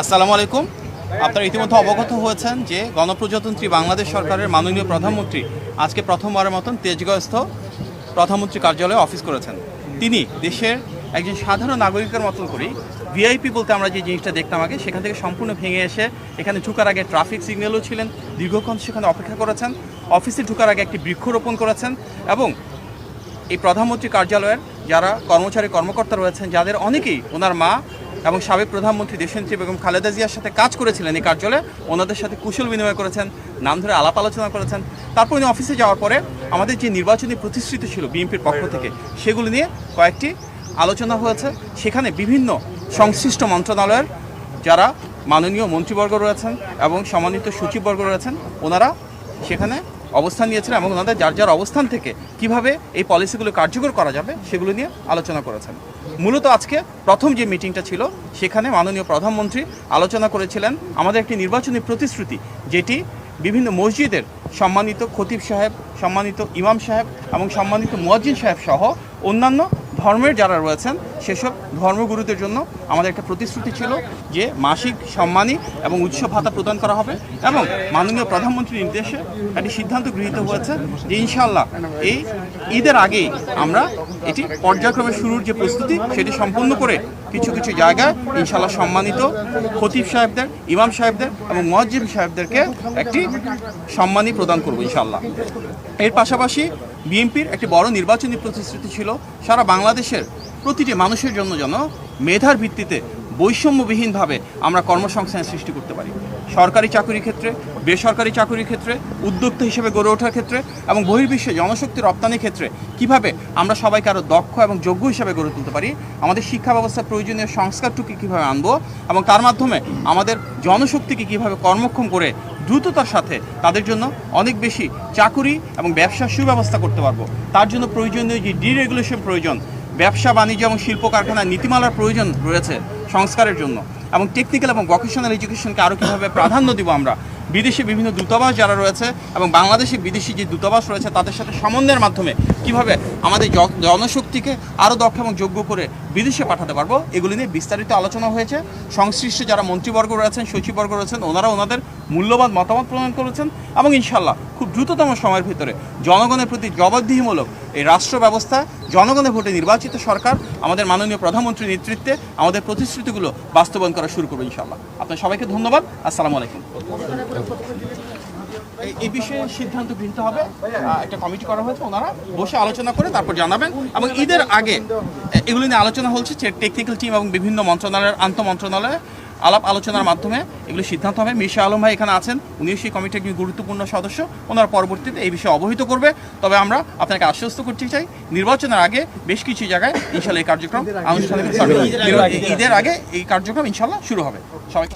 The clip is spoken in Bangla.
আসসালামু আলাইকুম। আপনারা ইতিমধ্যে অবগত হয়েছেন যে গণপ্রজাতন্ত্রী বাংলাদেশ সরকারের মাননীয় প্রধানমন্ত্রী আজকে প্রথমবারের মতন তেজগাঁওস্থ প্রধানমন্ত্রী কার্যালয়ে অফিস করেছেন। তিনি দেশের একজন সাধারণ নাগরিকের মতন করেই ভিআইপি বলতে আমরা যে জিনিসটা দেখতাম আগে সেখান থেকে সম্পূর্ণ ভেঙে এসে এখানে ঢোকার আগে ট্রাফিক সিগন্যালও ছিলেন, দীর্ঘক্ষণ সেখানে অপেক্ষা করেছেন, অফিসে ঢোকার আগে একটি বৃক্ষরোপণ করেছেন এবং এই প্রধানমন্ত্রী কার্যালয়ের যারা কর্মচারী কর্মকর্তা রয়েছেন যাদের অনেকেই ওনার মা এবং সাবেক প্রধানমন্ত্রী দেশনেত্রী বেগম খালেদা জিয়ার সাথে কাজ করেছিলেন এই কার্যালয়ে, ওনাদের সাথে কুশল বিনিময় করেছেন, নাম ধরে আলাপ আলোচনা করেছেন। তারপর উনি অফিসে যাওয়ার পরে আমাদের যে নির্বাচনী প্রতিশ্রুতি ছিল বিএনপির পক্ষ থেকে সেগুলো নিয়ে কয়েকটি আলোচনা হয়েছে। সেখানে বিভিন্ন সংশ্লিষ্ট মন্ত্রণালয়ের যারা মাননীয় মন্ত্রীবর্গ রয়েছেন এবং সম্মানিত সচিববর্গ রয়েছেন ওনারা সেখানে অবস্থান নিয়েছিলেন এবং ওনাদের যার যার অবস্থান থেকে কিভাবে এই পলিসিগুলো কার্যকর করা যাবে সেগুলো নিয়ে আলোচনা করেছেন। মূলত আজকে প্রথম যে মিটিংটা ছিল সেখানে মাননীয় প্রধানমন্ত্রী আলোচনা করেছিলেন আমাদের একটি নির্বাচনী প্রতিশ্রুতি, যেটি বিভিন্ন মসজিদের সম্মানিত খতিব সাহেব, সম্মানিত ইমাম সাহেব এবং সম্মানিত মুয়াজ্জিন সাহেব সহ অন্যান্য ধর্মের যারা রয়েছেন সেসব ধর্মগুরুদের জন্য আমাদের একটা প্রতিশ্রুতি ছিল যে মাসিক সম্মানী এবং উৎসব ভাতা প্রদান করা হবে এবং মাননীয় প্রধানমন্ত্রীর নির্দেশে একটি সিদ্ধান্ত গৃহীত হয়েছে যে ইনশাআল্লাহ এই ঈদের আগেই আমরা এটি পর্যায়ক্রমে শুরুর যে প্রস্তুতি সেটি সম্পন্ন করে কিছু কিছু জায়গায় ইনশাআল্লাহ সম্মানিত খতিব সাহেবদের, ইমাম সাহেবদের এবং মুয়াজ্জিন সাহেবদেরকে একটি সম্মানী প্রদান করব ইনশাআল্লাহ। এর পাশাপাশি বিএনপির একটি বড় নির্বাচনী প্রতিশ্রুতি ছিল সারা বাংলাদেশের প্রতিটি মানুষের জন্য যেন মেধার ভিত্তিতে বৈষম্যবিহীনভাবে আমরা কর্মসংস্থান সৃষ্টি করতে পারি। সরকারি চাকরির ক্ষেত্রে, বেসরকারি চাকরির ক্ষেত্রে, উদ্যোক্তা হিসেবে গড়ে ওঠার ক্ষেত্রে এবং বহির্বিশ্বে জনশক্তি রপ্তানির ক্ষেত্রে কিভাবে আমরা সবাইকে আরও দক্ষ এবং যোগ্য হিসেবে গড়ে তুলতে পারি, আমাদের শিক্ষা ব্যবস্থার প্রয়োজনীয় সংস্কারটুকু কীভাবে আনবো এবং তার মাধ্যমে আমাদের জনশক্তিকে কীভাবে কর্মক্ষম করে দ্রুততার সাথে তাদের জন্য অনেক বেশি চাকুরি এবং ব্যবসার সুব্যবস্থা করতে পারবো। তার জন্য প্রয়োজনীয় যে ডিরেগুলেশন প্রয়োজন, ব্যবসা বাণিজ্য এবং শিল্প কারখানার নীতিমালার প্রয়োজন রয়েছে সংস্কারের জন্য এবং টেকনিক্যাল এবং ভোকেশনাল এডুকেশনকে আরও কীভাবে প্রাধান্য দিব আমরা, বিদেশে বিভিন্ন দূতাবাস যারা রয়েছে এবং বাংলাদেশে বিদেশি যে দূতাবাস রয়েছে তাদের সাথে সমন্বয়ের মাধ্যমে কিভাবে আমাদের জনশক্তিকে আরও দক্ষ এবং যোগ্য করে বিদেশে পাঠাতে পারবো, এগুলি নিয়ে বিস্তারিত আলোচনা হয়েছে। সংশ্লিষ্ট যারা মন্ত্রীবর্গ রয়েছেন, সচিববর্গ রয়েছেন, ওনারা ওনাদের মূল্যবান মতামত প্রদান করেছেন এবং ইনশাআল্লাহ খুব দ্রুততম সময়ের ভিতরে জনগণের প্রতি জবাবদিহিমূলক এই রাষ্ট্র ব্যবস্থা, জনগণের ভোটে নির্বাচিত সরকার আমাদের মাননীয় প্রধানমন্ত্রীর নেতৃত্বে আমাদের প্রতিশ্রুতিগুলো বাস্তবায়ন করা শুরু করবো ইনশাআল্লাহ। আপনার সবাইকে ধন্যবাদ। আসসালামু আলাইকুম। এই বিষয়ে সিদ্ধান্ত গৃহীত হবে, একটা কমিটি করা হয়েছে, ওনারা বসে আলোচনা করে তারপর জানাবেন এবং ঈদের আগে এগুলি নিয়ে আলোচনা হচ্ছে টেকনিক্যাল টিম এবং বিভিন্ন মন্ত্রণালয়ের আন্তঃমন্ত্রণালয়ে আলাপ আলোচনার মাধ্যমে এগুলো সিদ্ধান্ত হবে। মির্জা আলম ভাই এখানে আছেন, উনিও সেই কমিটির একজন গুরুত্বপূর্ণ সদস্য, ওনারা পরবর্তীতে এই বিষয়ে অবহিত করবে। তবে আমরা আপনাকে আশ্বস্ত করতে চাই নির্বাচনের আগে বেশ কিছু জায়গায় ইনশাআল্লাহ এই কার্যক্রম আনুষ্ঠানিক ঈদের আগে এই কার্যক্রম ইনশাআল্লাহ শুরু হবে। সবাইকে